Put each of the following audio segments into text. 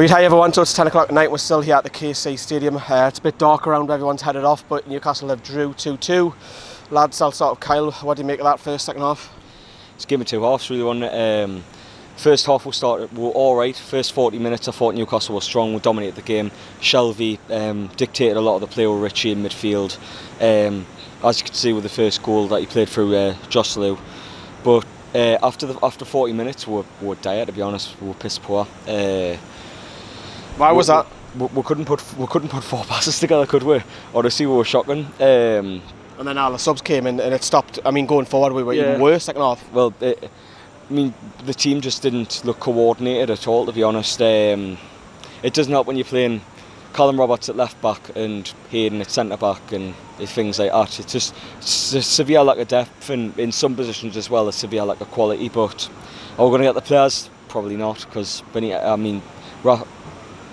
Right, hi everyone, so it's 10 o'clock at night, we're still here at the KC Stadium. It's a bit dark around where everyone's headed off, but Newcastle have drew 2-2. Lads, I'll start with Kyle, what do you make of that first, second half? It's a game of two halves really, wasn't it? First half we were alright. First 40 minutes I thought Newcastle was strong, we dominated the game. Shelvey dictated a lot of the play with Richie in midfield. As you could see with the first goal that he played through Joselu. But after 40 minutes we were dire, to be honest. We were piss poor. Why was that? We couldn't put four passes together, could we? Honestly, we were shocking. And then all the subs came in and it stopped. I mean, going forward we were even worse second half. Well, I mean, the team just didn't look coordinated at all, to be honest. It doesn't help when you're playing Callum Roberts at left back and Hayden at centre back and things like that. It's a severe lack of depth, and in some positions as well, a severe lack of quality. But are we going to get the players? Probably not, because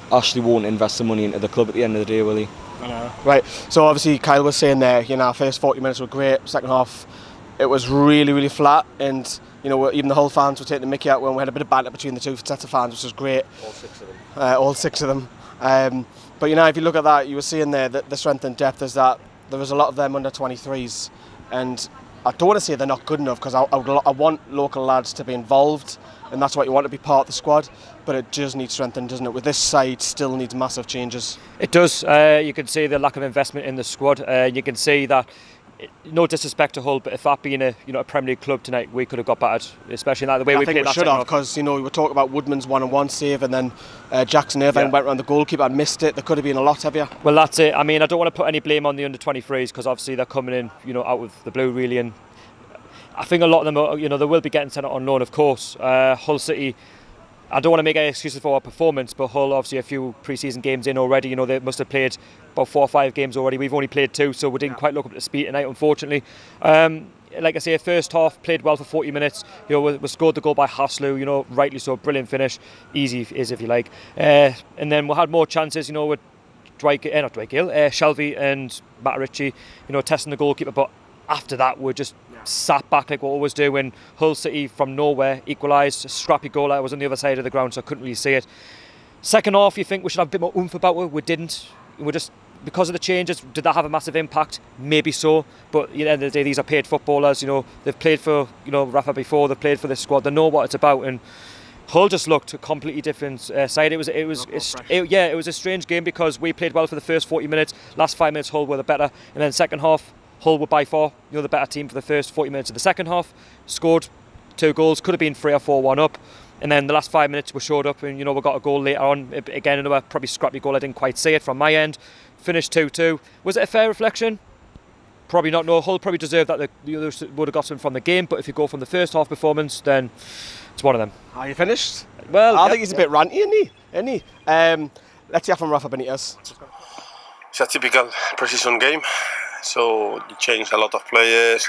Ashley won't invest the money into the club at the end of the day, will he? I know. Right, so obviously Kyle was saying there, first 40 minutes were great, second half it was really, really flat, and even the whole fans were taking the mickey out when we had a bit of banter between the two sets of fans, which was great. All six of them. But if you look at that, you were seeing there that the strength and depth is that there was a lot of them under 23s, and I don't want to say they're not good enough, because I want local lads to be involved, and that's what you want to be part of the squad, but it does need strengthening, doesn't it? With this side, still needs massive changes. It does. You can see the lack of investment in the squad. You can see that, no disrespect to Hull, but if that being a Premier League club tonight, we could have got battered, especially like the way we played. I think we should have, because we were talking about Woodman's 1-on-1 save, and then Jackson Irvine went around the goalkeeper and missed it. There could have been a lot heavier. Well, that's it. I mean, I don't want to put any blame on the under 23s, because obviously they're coming in, out of the blue really, and I think a lot of them, they will be getting sent out on loan, of course. Hull City, I don't want to make any excuses for our performance, but Hull obviously a few pre-season games in already. They must have played about 4 or 5 games already. We've only played 2, so we didn't quite look up to speed tonight, unfortunately. Like I say, first half played well for 40 minutes. We scored the goal by Haslu, rightly so, brilliant finish, easy is if you like. And then we had more chances, with Shelvey and Matt Ritchie, testing the goalkeeper. But after that, we just sat back like what we always do. When Hull City from nowhere equalised, a scrappy goal. I was on the other side of the ground, so I couldn't really see it. Second half, you think we should have a bit more oomph about it. We didn't. We just, because of the changes, did that have a massive impact? Maybe so, but at the end of the day, these are paid footballers. They've played for Rafa before. They've played for this squad. They know what it's about, and Hull just looked a completely different side. It was a strange game, because we played well for the first 40 minutes. Last 5 minutes, Hull were the better, and then second half, Hull were by far the better team for the first 40 minutes of the second half. Scored 2 goals, could have been 3 or 4-1 up, and then the last 5 minutes we showed up, and we got a goal later on. Again, another probably scrappy goal. I didn't quite see it from my end. Finished 2-2. Was it a fair reflection? Probably not. No, Hull probably deserved that. The others would have got something from the game, but if you go from the first half performance, then it's one of them. Are you finished? Well, I think he's a bit ranty, isn't he? Let's hear from Rafa Benitez. It's a typical pre-season game. So you change a lot of players,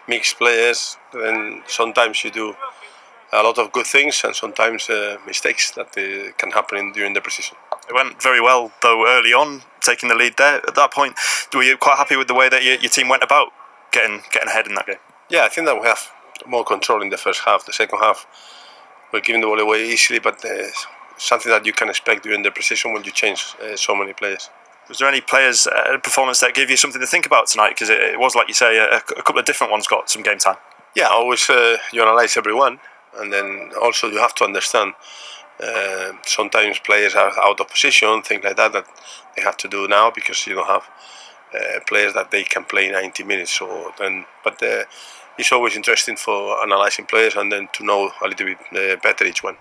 mix players, and sometimes you do a lot of good things and sometimes mistakes that can happen during the pre-season. It went very well though early on, taking the lead there. At that point, were you quite happy with the way that your team went about getting ahead in that game? Yeah, I think that we have more control in the first half. The second half, we're giving the ball away easily, but something that you can expect during the pre-season when you change so many players. Was there any players' performance that gave you something to think about tonight? Because it was, like you say, a couple of different ones got some game time. Yeah, always you analyse everyone, and then also you have to understand sometimes players are out of position, things like that they have to do now, because you don't have players that they can play 90 minutes. But it's always interesting for analysing players and then to know a little bit better each one.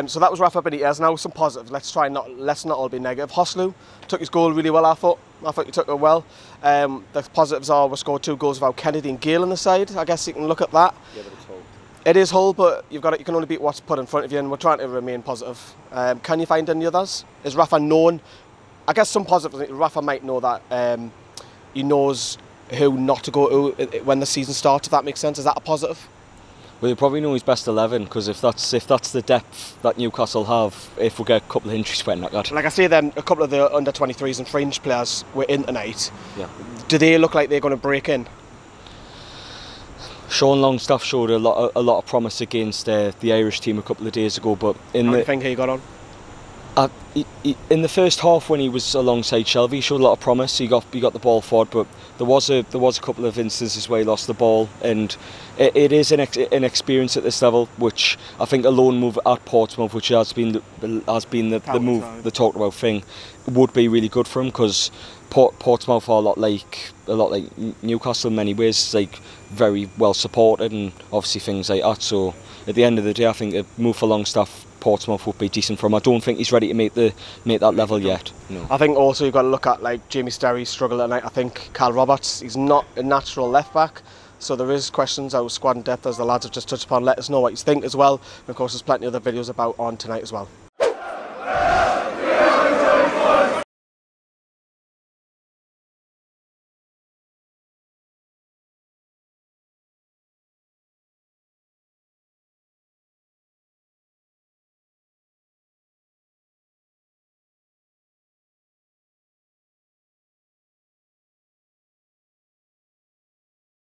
So that was Rafa Benitez. Now some positives. Let's not all be negative. Haslu took his goal really well. I thought he took it well. The positives are we scored 2 goals without Kennedy and Gale on the side. I guess you can look at that. Yeah, but it's Hull. It is Hull, but you can only beat what's put in front of you, and we're trying to remain positive. Can you find any others? Is Rafa known? I guess some positives. Rafa might know that he knows who not to go to when the season starts. If that makes sense, is that a positive? Well, you probably know his best 11, because if that's the depth that Newcastle have, if we get a couple of injuries, we're not good. Like I say, then a couple of the under 23s and fringe players were in tonight. Yeah. Do they look like they're going to break in? Sean Longstaff showed a lot of promise against the Irish team a couple of days ago, but How do you think he got on? in the first half when he was alongside Shelvey, he showed a lot of promise. He got the ball forward, but there was a couple of instances where he lost the ball, and it is an experience at this level, which I think a loan move at Portsmouth, which has been the move, the talked about thing, would be really good for him, because Portsmouth are a lot like Newcastle in many ways, like very well supported and obviously things like that. So at the end of the day, I think a move for Longstaff, Portsmouth would be decent for him. I don't think he's ready to make that level yet. No. I think also you've got to look at like Jamie Sterry's struggle tonight. I think Carl Roberts, he's not a natural left back, so there is questions out of squad and depth, as the lads have just touched upon. Let us know what you think as well. And of course, there's plenty of other videos about on tonight as well.